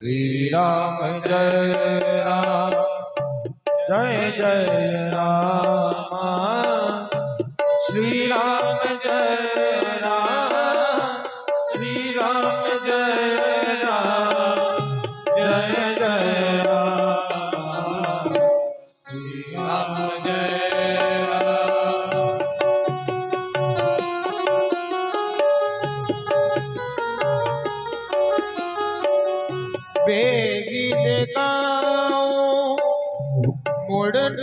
श्री राम जय राम जय जय राम। श्री राम जय राम श्री राम जय राम जय जय राम। श्री राम जय राम। बेगी देखाऊं मुड़न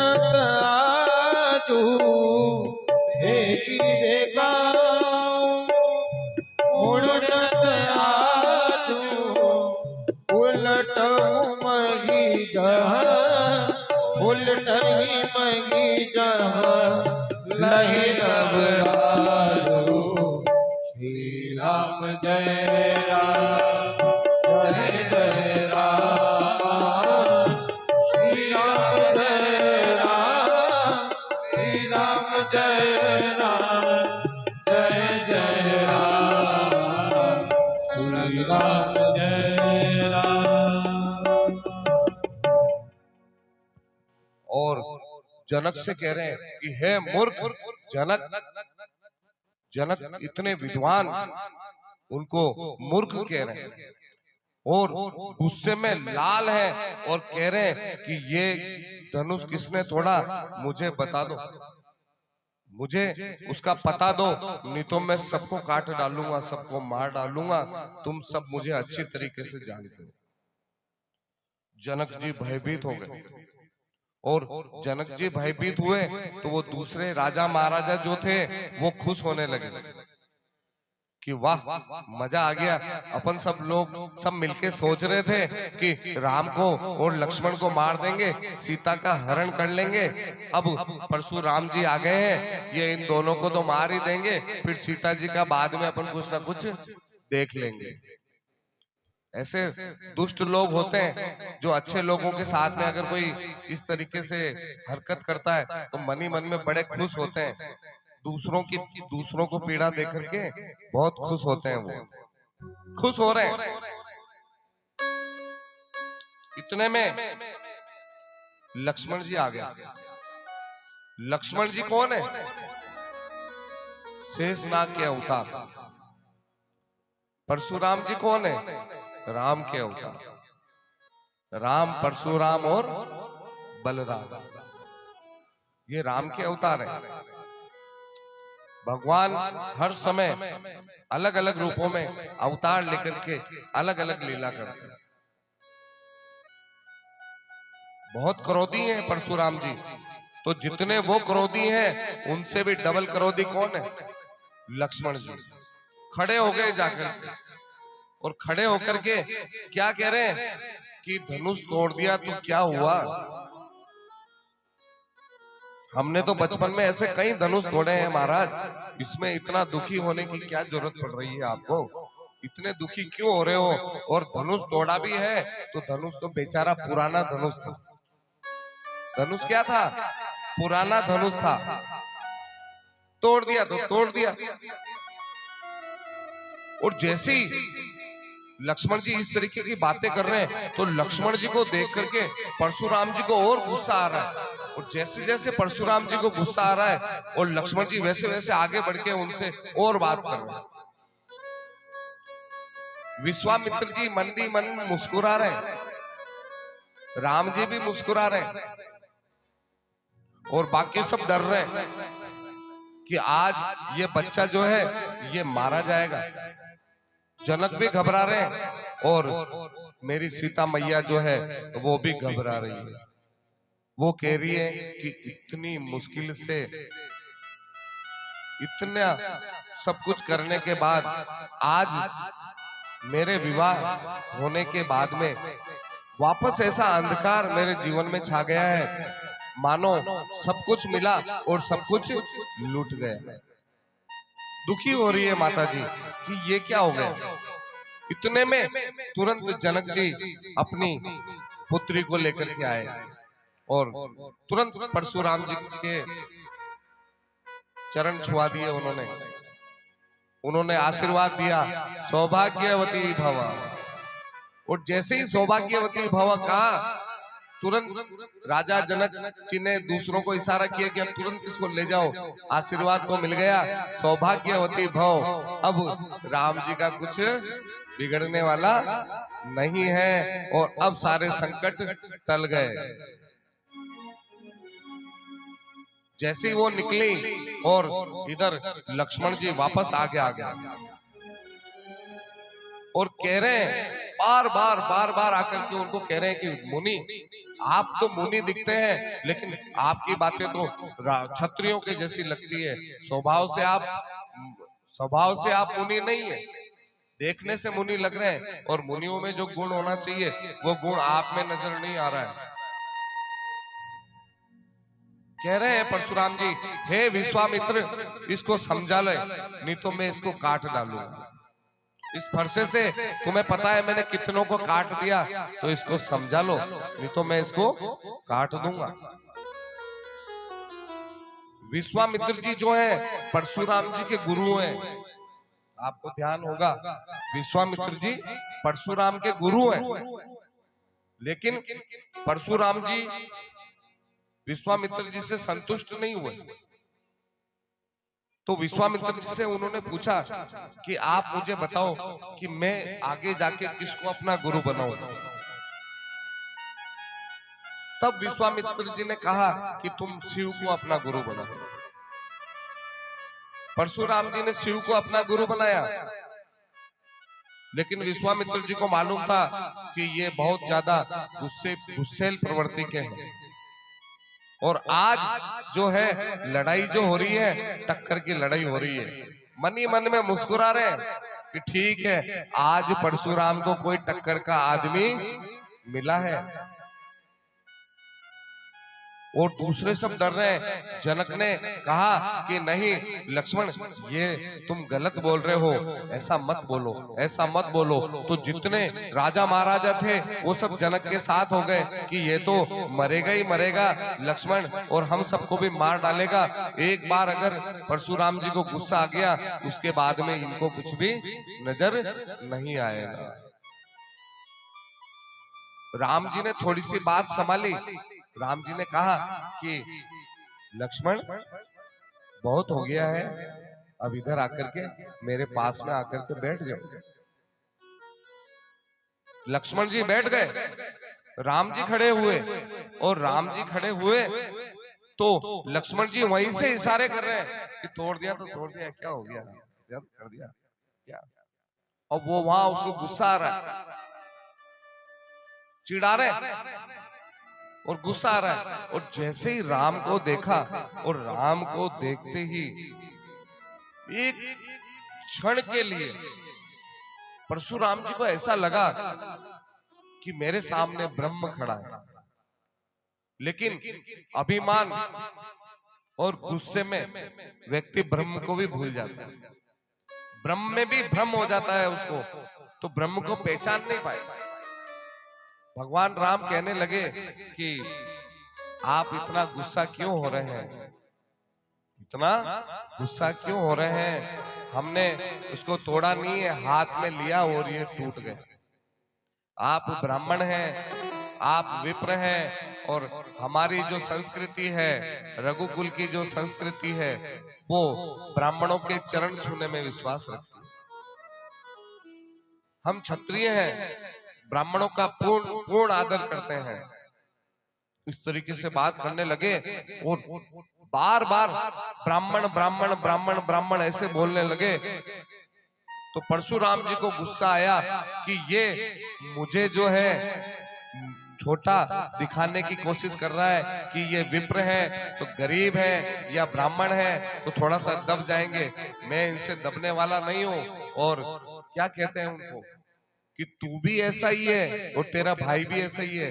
आजू, बेगी देखाऊं मुड़न आजू, उलट मगी जह उलट ही मगी जह लही घबराजू। श्री राम जय राम जय जय राम। श्री राम जय राम श्री राम जय राम जय जय राम। श्री राम जय राम। और जनक से कह रहे हैं कि हे मूर्ख जनक, जनक इतने विद्वान उनको मूर्ख कह रहे हैं और गुस्से में लाल है और कह रहे हैं कि ये धनुष किसने तोड़ा, मुझे बता दो, मुझे उसका पता दो, नहीं तो मैं सबको काट डालूंगा, सबको मार डालूंगा, तुम सब मुझे अच्छी तरीके से जानते हो। जनक जी भयभीत हो गए और जनक जी भयभीत हुए तो वो दूसरे राजा महाराजा जो थे वो खुश होने लगे कि वाह मजा आ गया। अपन सब लोग सब मिलके सोच रहे थे कि राम को और लक्ष्मण को मार देंगे, सीता का हरण कर लेंगे, अब परशुराम जी आ गए हैं, ये इन दोनों को तो मार ही देंगे, फिर सीता जी का बाद में अपन कुछ ना कुछ देख लेंगे। ऐसे दुष्ट लोग होते हैं जो अच्छे लोगों के साथ में अगर कोई इस तरीके से हरकत करता है तो मन ही मन में बड़े खुश होते हैं, दूसरों को पीड़ा दे करके बहुत खुश होते हैं, वो खुश हो रहे हैं। इतने में लक्ष्मण जी आ गए। लक्ष्मण जी कौन है? शेषनाग के अवतार। परशुराम जी कौन है? राम के अवतार। राम, परशुराम और बलराम, ये राम के अवतार है। भगवान हर समय अलग अलग रूपों में अवतार लेकर के अलग अलग लीला करते हैं। बहुत क्रोधी हैं परशुराम जी, तो जितने वो क्रोधी हैं उनसे भी डबल क्रोधी कौन है? लक्ष्मण जी। खड़े हो गए जाकर और खड़े होकर के क्या कह रहे हैं कि धनुष तोड़ दिया तो क्या हुआ? हमने तो बचपन में ऐसे कई धनुष तोड़े हैं महाराज, इसमें इतना दुखी होने की क्या जरूरत पड़ रही है आपको? इतने दुखी क्यों हो रहे हो? और धनुष तोड़ा भी है तो धनुष तो बेचारा पुराना धनुष था। धनुष क्या था? पुराना धनुष था। तोड़ दिया तो तोड़ दिया। और जैसे ही लक्ष्मण जी इस तरीके की बातें कर रहे हैं तो लक्ष्मण जी को देख करके परशुराम जी को और गुस्सा आ रहा है, और जैसे जैसे परशुराम जी को गुस्सा आ रहा है और लक्ष्मण जी वैसे वैसे आगे बढ़ के उनसे और बात कर रहे हैं। विश्वामित्र जी मन ही मन मुस्कुरा रहे हैं, राम जी भी मुस्कुरा रहे हैं और बाकी सब डर रहे हैं कि आज ये बच्चा जो है ये मारा जाएगा। जनक भी घबरा रहे हैं और मेरी सीता मैया जो है वो भी घबरा रही है। वो कह रही है कि इतनी मुश्किल से इतना सब कुछ करने के बाद आज मेरे विवाह होने के बाद में वापस ऐसा अंधकार मेरे जीवन में छा गया है, मानो सब कुछ मिला और सब कुछ लूट गया। दुखी हो रही है माता जी कि ये क्या हो गया। इतने में तुरंत जनक जी अपनी पुत्री को लेकर के आए और तुरंत परशुराम जी के चरण छुआ दिए उन्होंने आशीर्वाद दिया, सौभाग्यवती भव। और जैसे ही सौभाग्यवती भव कहा, तुरंत राजा जनक जी ने दूसरों को इशारा किया कि अब तुरंत इसको ले जाओ, आशीर्वाद तो मिल गया, सौभाग्यवती भव। अब राम जी का कुछ बिगड़ने वाला नहीं है और अब सारे संकट टल गए। जैसे ही वो निकली और इधर लक्ष्मण जी वापस आगे आ गए और कह रहे हैं, बार बार आकर के उनको कह रहे हैं कि मुनि, आप तो मुनि दिखते हैं लेकिन आपकी बातें तो क्षत्रियों के जैसी लगती है, स्वभाव से आप मुनि नहीं है, देखने से मुनि लग रहे हैं और मुनियों में जो गुण होना चाहिए वो गुण आप में नजर नहीं आ रहा है। कह रहे हैं परशुराम जी, हे विश्वामित्र, इसको समझा ले, नहीं तो मैं इसको काट डालूंगा। इस फरसे से तुम्हें पता है मैंने कितनों को काट दिया, तो इसको समझा लो, नहीं तो मैं इसको काट दूंगा। विश्वामित्र जी जो है परशुराम जी के गुरु हैं, आपको ध्यान होगा, विश्वामित्र जी परशुराम के गुरु हैं, लेकिन परशुराम जी विश्वामित्र जी से संतुष्ट नहीं हुए। तो विश्वामित्र जी से उन्होंने पूछा कि आप मुझे बताओ कि मैं आगे जाके किसको अपना गुरु बनाऊं। तब विश्वामित्र जी ने कहा कि तुम शिव को अपना गुरु बनाओ। परशुराम जी ने शिव को अपना गुरु बनाया, लेकिन विश्वामित्र जी को मालूम था कि ये बहुत ज्यादा गुस्सेल प्रवृत्ति के हैं और आज जो है लड़ाई जो हो रही है, टक्कर की लड़ाई हो रही है। मन ही मन में मुस्कुरा रहे हैं कि ठीक है, आज परशुराम को कोई टक्कर का आदमी मिला है। और दूसरे सब डर रहे हैं। जनक ने कहा कि नहीं लक्ष्मण, ये तुम गलत बोल रहे हो, ऐसा मत बोलो, ऐसा मत बोलो। तो जितने राजा महाराजा थे वो सब जनक के साथ हो गए कि ये तो मरेगा ही मरेगा लक्ष्मण, और हम सबको भी मार डालेगा। एक बार अगर परशुराम जी को गुस्सा आ गया, उसके बाद में इनको कुछ भी नजर नहीं आएगा। राम जी ने थोड़ी सी बात संभाली। राम जी ने कहा कि लक्ष्मण, बहुत हो गया है, अब इधर आकर के मेरे पास में आकर के बैठ जाओ। लक्ष्मण जी बैठ गए, राम जी खड़े हुए, और राम जी खड़े हुए तो लक्ष्मण जी वहीं से इशारे कर रहे हैं कि तोड़ दिया तो तोड़ दिया, क्या हो गया, कर दिया क्या। और वो वहां उसको गुस्सा आ रहा है, चिढ़ा रहे और गुस्सा आ रहा है। और जैसे ही राम को देखा, और राम को देखते ही एक क्षण के लिए परशुराम जी को ऐसा लगा कि मेरे सामने ब्रह्म खड़ा है। लेकिन अभिमान और गुस्से में व्यक्ति ब्रह्म को भी भूल जाता है, ब्रह्म में भी भ्रम हो जाता है उसको, तो ब्रह्म को पहचान नहीं पाए। भगवान राम कहने लगे कि आप इतना गुस्सा क्यों हो रहे हैं, इतना गुस्सा क्यों हो रहे हैं, हमने उसको तोड़ा नहीं है, हाथ में लिया और ये टूट गए। आप ब्राह्मण हैं, आप विप्र हैं, और हमारी जो संस्कृति है, रघुकुल की जो संस्कृति है, वो ब्राह्मणों के चरण छूने में विश्वास रखती है। हम क्षत्रिय हैं, ब्राह्मणों का पूर्ण आदर करते हैं। इस तरीके से बात करने लगे और बार बार ब्राह्मण ब्राह्मण ब्राह्मण ब्राह्मण ऐसे बोलने लगे। तो परशुराम जी को गुस्सा आया कि ये मुझे जो है छोटा दिखाने की कोशिश कर रहा है कि ये विप्र है तो गरीब है, या ब्राह्मण है तो थोड़ा सा दब जाएंगे, मैं इनसे दबने वाला नहीं हूं। और क्या कहते हैं उनको कि तू भी ऐसा ही है और तेरा भाई भी ऐसा ही है,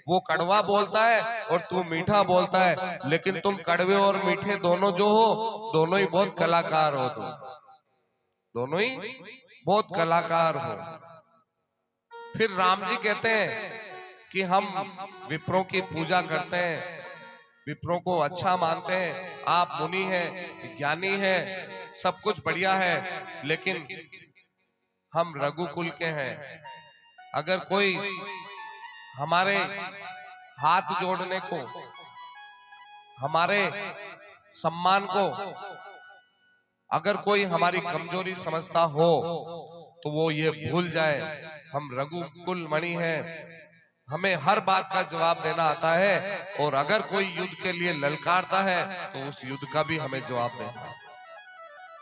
वो कड़वा बोलता है और तू मीठा बोलता है, लेकिन तुम कड़वे और मीठे दोनों जो हो, दोनों ही बहुत कलाकार हो, तुम दोनों ही बहुत कलाकार हो। फिर राम जी कहते हैं कि हम विप्रों की पूजा करते हैं, विप्रों को अच्छा मानते हैं, आप मुनि हैं, ज्ञानी हैं, सब कुछ बढ़िया है, लेकिन हम रघुकुल के हैं, अगर कोई हमारे हाथ जोड़ने को, हमारे सम्मान को अगर कोई हमारी कमजोरी समझता हो तो वो ये भूल जाए हम रघुकुल मणि हैं, हमें हर बात का जवाब देना आता है। और अगर कोई युद्ध के लिए ललकारता है तो उस युद्ध का भी हमें जवाब देना है।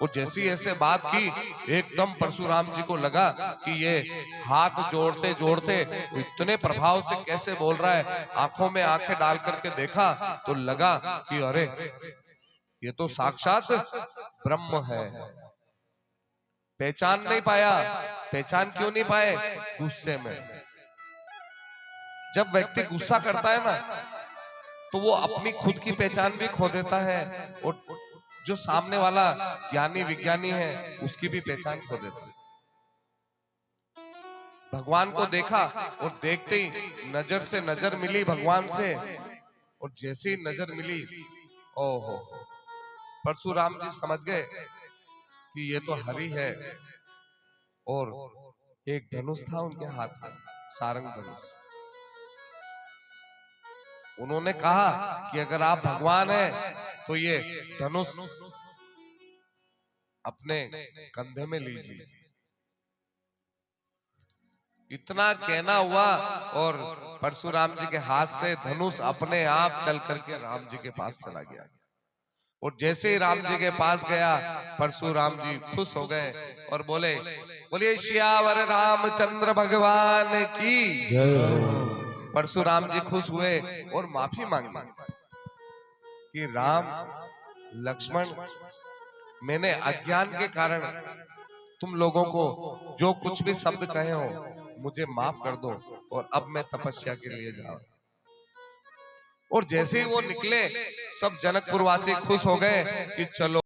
वो जैसी ऐसे बात की, एकदम परशुराम जी को लगा कि ये हाथ जोड़ते जोड़ते इतने प्रभाव से कैसे बोल रहा है। आंखों में आंखें डाल करके देखा तो लगा कि अरे ये तो साक्षात ब्रह्म है। पहचान नहीं पाया। पहचान क्यों नहीं पाए? गुस्से में। जब व्यक्ति गुस्सा करता है ना तो वो अपनी खुद की पहचान भी खो देता है और जो सामने वाला ज्ञानी विज्ञानी है उसकी भी पहचान खो देता है। भगवान को देखा और देखते ही नजर से नजर मिली भगवान से, और जैसे ही नजर मिली, ओहो, परशुराम जी समझ गए कि ये तो हरि है। और एक धनुष था उनके हाथ में, सारंग धनुष। उन्होंने कहा कि अगर आप भगवान हैं तो ये धनुष अपने कंधे में लीजिए। इतना कहना हुआ और परशुराम जी के हाथ से धनुष अपने आप चल करके राम जी के पास चला गया। और जैसे ही राम जी के पास गया परशुराम जी खुश हो गए और बोले, बोलिए सियावर रामचंद्र भगवान की जय। परशुराम जी खुश हुए और माफी मांगी कि राम लक्ष्मण, मैंने अज्ञान के कारण तुम लोगों को जो कुछ भी शब्द कहे हो मुझे माफ कर दो, और अब मैं तपस्या के लिए जाऊं। और जैसे ही वो निकले सब जनकपुरवासी खुश हो गए कि चलो